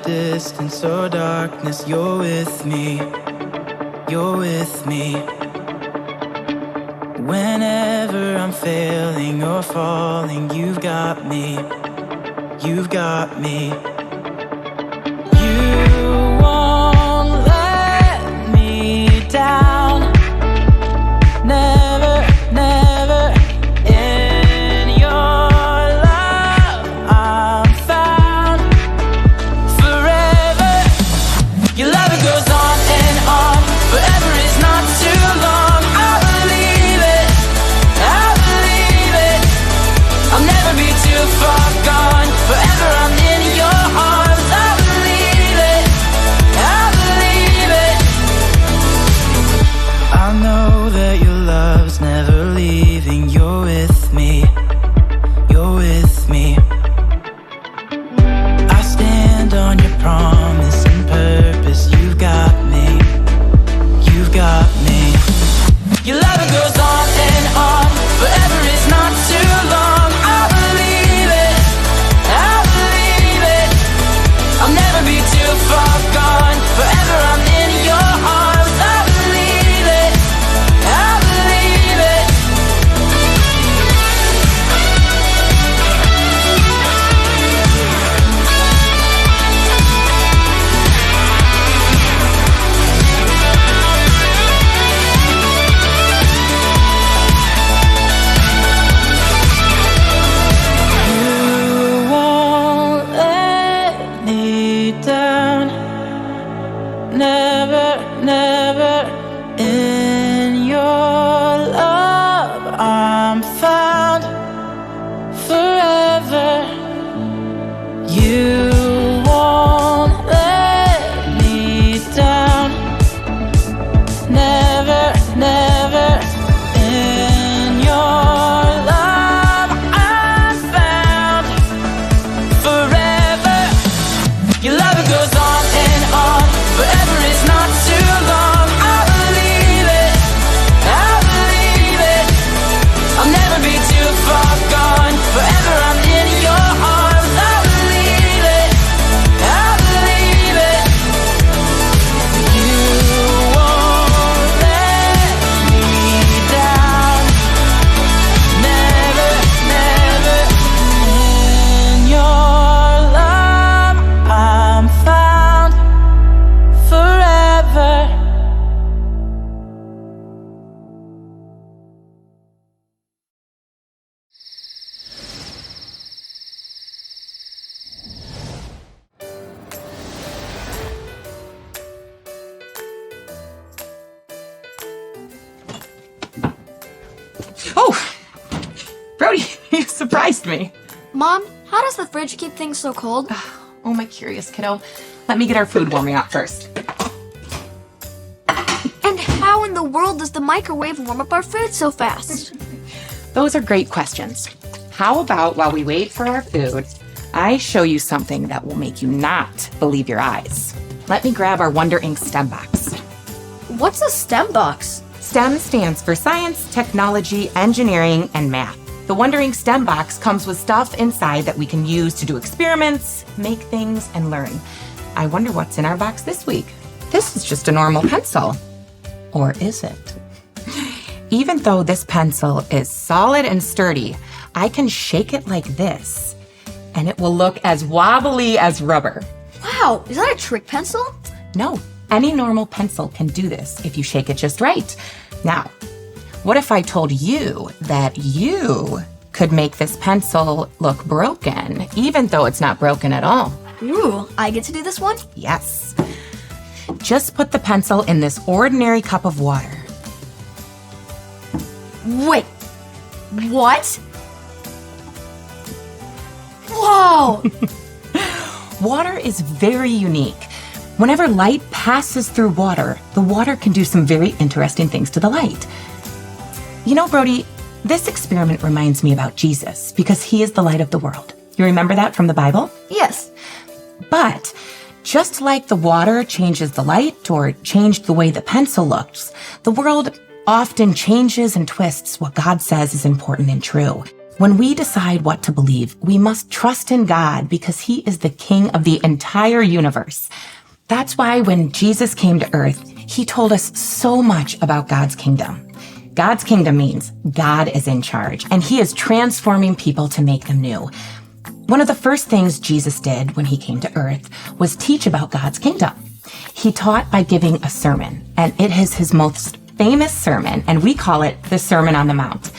distance or darkness, you're with me. You're with me. Whenever I'm failing or falling, you've got me. You've got me. You won't let me down. Never, never. In your love I'm found. Forever. Your love, it goes on and on. Forever is not too long. I believe it. I believe it. I'll never be too far gone. Forever I'm in your arms. I believe it. I believe it. I know that your love's never leaving. You're with me. You're with me. I stand on your promise and purpose. You've got me. You've got me. Your love, it goes on and on. Forever is not too long. I believe it. I believe it. I'll never be too far gone. Forever I'm in your arms. I believe it. I believe it. You won't let me down. Never, never. In your love I'm found. Forever. You won't let me down. Never, never. In your love I'm found. Forever. Your love, it goes on and on. Forever is not too long. I believe it. I believe it. I'll never be too far gone. Forever I'm in your arms. I believe it. I believe it. You won't let me down. Never, never. In your love I'm found. Forever. Oh, Brody, you surprised me. Mom, how does the fridge keep things so cold? Oh, my curious kiddo. Let me get our food warming up first. And how in the world does the microwave warm up our food so fast? Those are great questions. How about while we wait for our food, I show you something that will make you not believe your eyes. Let me grab our Wonder Ink STEM box. What's a STEM box? STEM stands for science, technology, engineering, and math. The Wonder Ink STEM box comes with stuff inside that we can use to do experiments, make things, and learn. I wonder what's in our box this week. This is just a normal pencil. Or is it? Even though this pencil is solid and sturdy, I can shake it like this, and it will look as wobbly as rubber. Wow, is that a trick pencil? No, any normal pencil can do this if you shake it just right. Now, what if I told you that you could make this pencil look broken, even though it's not broken at all? Ooh, I get to do this one? Yes. Just put the pencil in this ordinary cup of water. Wait, what? Whoa! Water is very unique. Whenever light passes through water, the water can do some very interesting things to the light. You know, Brody, this experiment reminds me about Jesus because he is the light of the world. You remember that from the Bible? Yes. But just like the water changes the light or changed the way the pencil looks, the world often changes and twists what God says is important and true. When we decide what to believe, we must trust in God because he is the king of the entire universe. That's why when Jesus came to earth, he told us so much about God's kingdom. God's kingdom means God is in charge, and he is transforming people to make them new. One of the first things Jesus did when he came to earth was teach about God's kingdom. He taught by giving a sermon, and it is his most famous sermon, and we call it the Sermon on the Mount.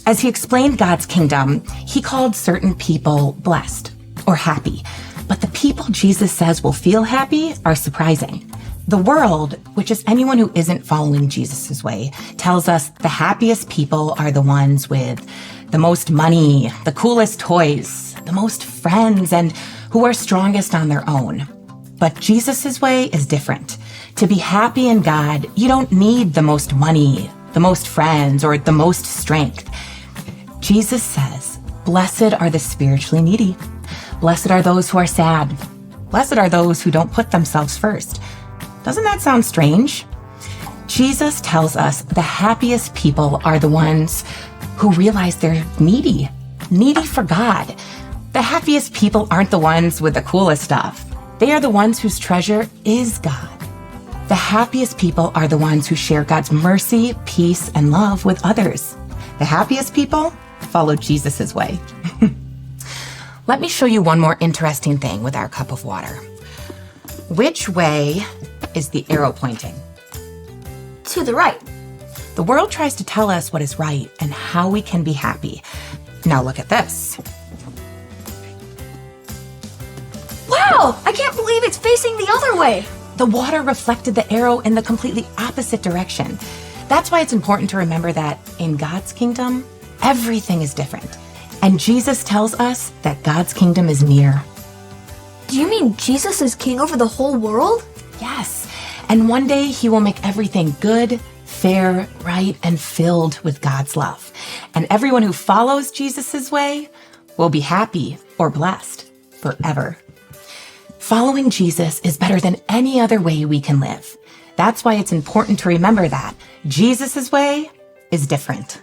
As he explained God's kingdom, he called certain people blessed or happy, but the people Jesus says will feel happy are surprising. The world, which is anyone who isn't following Jesus' way, tells us the happiest people are the ones with the most money, the coolest toys, the most friends, and who are strongest on their own. But Jesus' way is different. To be happy in God, you don't need the most money, the most friends, or the most strength. Jesus says, "Blessed are the spiritually needy. Blessed are those who are sad. Blessed are those who don't put themselves first." Doesn't that sound strange? Jesus tells us the happiest people are the ones who realize they're needy for God. The happiest people aren't the ones with the coolest stuff. They are the ones whose treasure is God. The happiest people are the ones who share God's mercy, peace, and love with others. The happiest people follow Jesus' way. Let me show you one more interesting thing with our cup of water. Which way is the arrow pointing? To the right. The world tries to tell us what is right and how we can be happy. Now look at this. Wow! I can't believe it's facing the other way. The water reflected the arrow in the completely opposite direction. That's why it's important to remember that in God's kingdom, everything is different. And Jesus tells us that God's kingdom is near. Do you mean Jesus is king over the whole world? Yes. And one day he will make everything good, fair, right, and filled with God's love. And everyone who follows Jesus' way will be happy or blessed forever. Following Jesus is better than any other way we can live. That's why it's important to remember that Jesus' way is different.